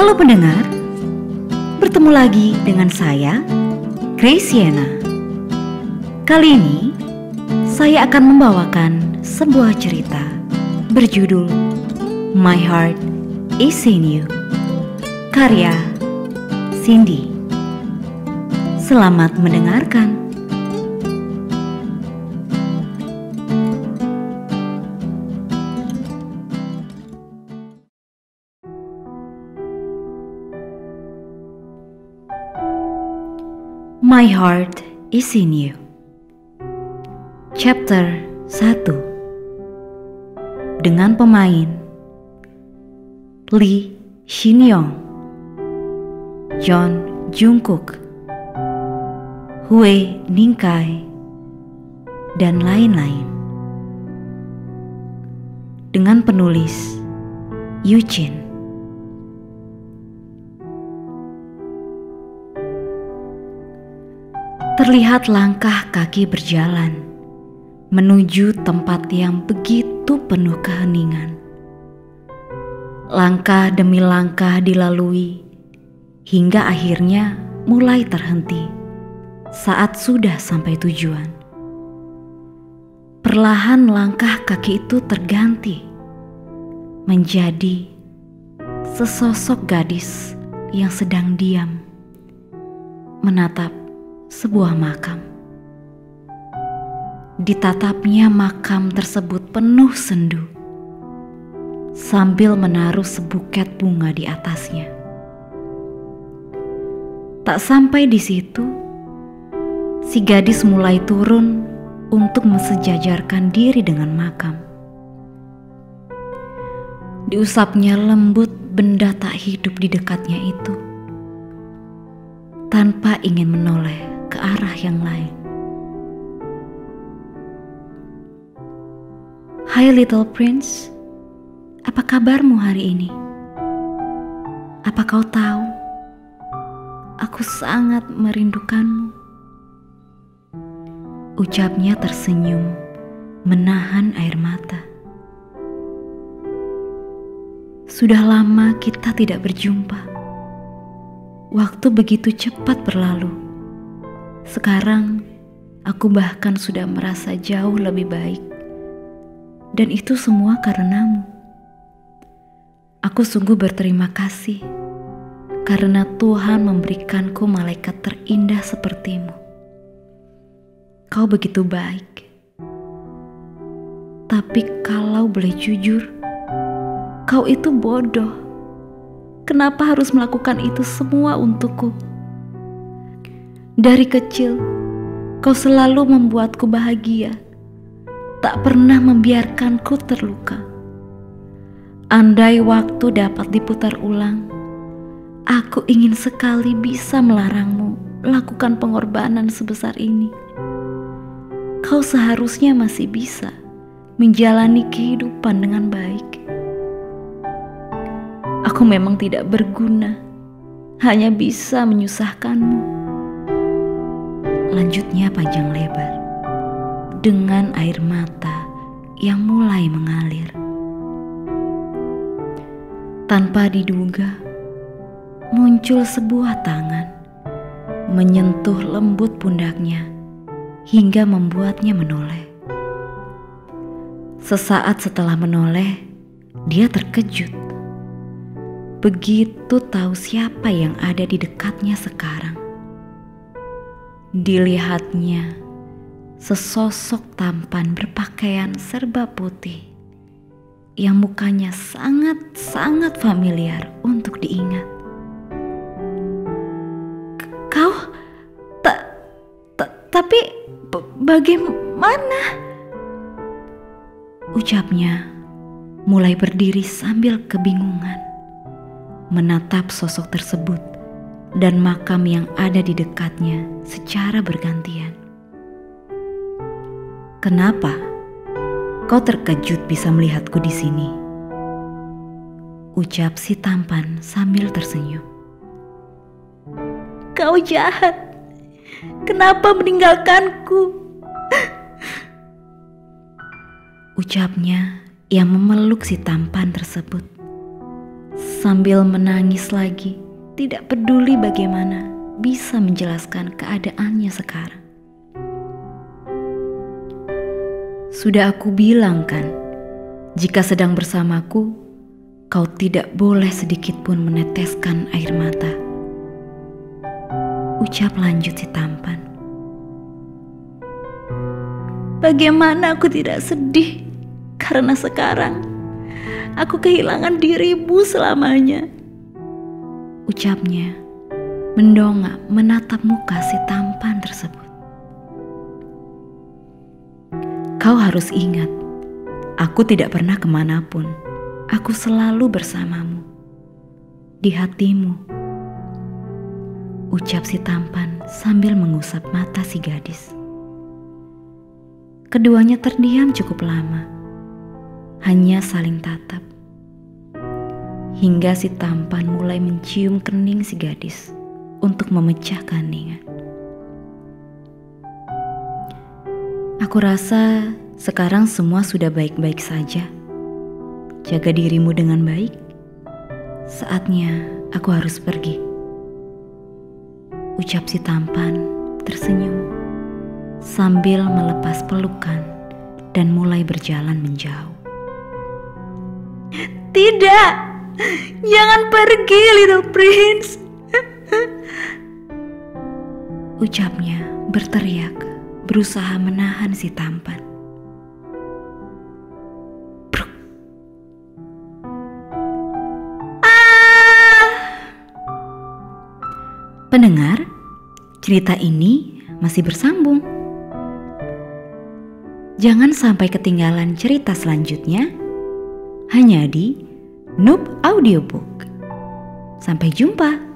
Halo pendengar, bertemu lagi dengan saya, Graciana. Kali ini, saya akan membawakan sebuah cerita berjudul My Heart is in You, karya Cindy. Selamat mendengarkan. My Heart is in You. Chapter 1. Dengan pemain Lee Shin-young, John Jungkook, Hue Ningkai, dan lain-lain. Dengan penulis Eugene. Terlihat langkah kaki berjalan menuju tempat yang begitu penuh keheningan. Langkah demi langkah dilalui hingga akhirnya mulai terhenti saat sudah sampai tujuan. Perlahan langkah kaki itu terganti menjadi sesosok gadis yang sedang diam menatap sebuah makam. Ditatapnya makam tersebut penuh sendu sambil menaruh sebuket bunga di atasnya. Tak sampai di situ, si gadis mulai turun untuk mensejajarkan diri dengan makam. Diusapnya lembut benda tak hidup di dekatnya itu, tanpa ingin menoleh ke arah yang lain. Hai Little Prince, apa kabarmu hari ini? Apa kau tahu, aku sangat merindukanmu. Ucapnya tersenyum, menahan air mata. Sudah lama kita tidak berjumpa. Waktu begitu cepat berlalu. Sekarang, aku bahkan sudah merasa jauh lebih baik. Dan itu semua karenamu. Aku sungguh berterima kasih karena Tuhan memberikanku malaikat terindah sepertimu. Kau begitu baik. Tapi kalau boleh jujur, kau itu bodoh. Kenapa harus melakukan itu semua untukku? Dari kecil, kau selalu membuatku bahagia, tak pernah membiarkanku terluka. Andai waktu dapat diputar ulang, aku ingin sekali bisa melarangmu lakukan pengorbanan sebesar ini. Kau seharusnya masih bisa menjalani kehidupan dengan baik. Aku memang tidak berguna, hanya bisa menyusahkanmu. Lanjutnya panjang lebar, dengan air mata yang mulai mengalir. Tanpa diduga, muncul sebuah tangan, menyentuh lembut pundaknya, hingga membuatnya menoleh. Sesaat setelah menoleh, dia terkejut. Begitu tahu siapa yang ada di dekatnya sekarang. Dilihatnya sesosok tampan berpakaian serba putih yang mukanya sangat-sangat familiar untuk diingat. Kau tapi bagaimana? Ucapnya mulai berdiri sambil kebingungan, menatap sosok tersebut dan makam yang ada di dekatnya secara bergantian. Kenapa kau terkejut bisa melihatku di sini? Ucap si tampan sambil tersenyum. Kau jahat. Kenapa meninggalkanku? Ucapnya yang memeluk si tampan tersebut sambil menangis lagi, tidak peduli bagaimana bisa menjelaskan keadaannya sekarang. Sudah aku bilang kan, jika sedang bersamaku, kau tidak boleh sedikit pun meneteskan air mata. Ucap lanjut si tampan. Bagaimana aku tidak sedih, karena sekarang aku kehilangan dirimu selamanya. Ucapnya mendongak menatap muka si tampan tersebut. Kau harus ingat, aku tidak pernah kemanapun. Aku selalu bersamamu, di hatimu. Ucap si tampan sambil mengusap mata si gadis. Keduanya terdiam cukup lama, hanya saling tatap. Hingga si tampan mulai mencium kening si gadis untuk memecah keheningan. Aku rasa sekarang semua sudah baik-baik saja. Jaga dirimu dengan baik. Saatnya aku harus pergi. Ucap si tampan tersenyum sambil melepas pelukan dan mulai berjalan menjauh. Tidak, jangan pergi, Little Prince. Ucapnya berteriak, berusaha menahan si tampan. Pendengar, cerita ini masih bersambung. Jangan sampai ketinggalan cerita selanjutnya hanya di Noob Audiobook. Sampai jumpa.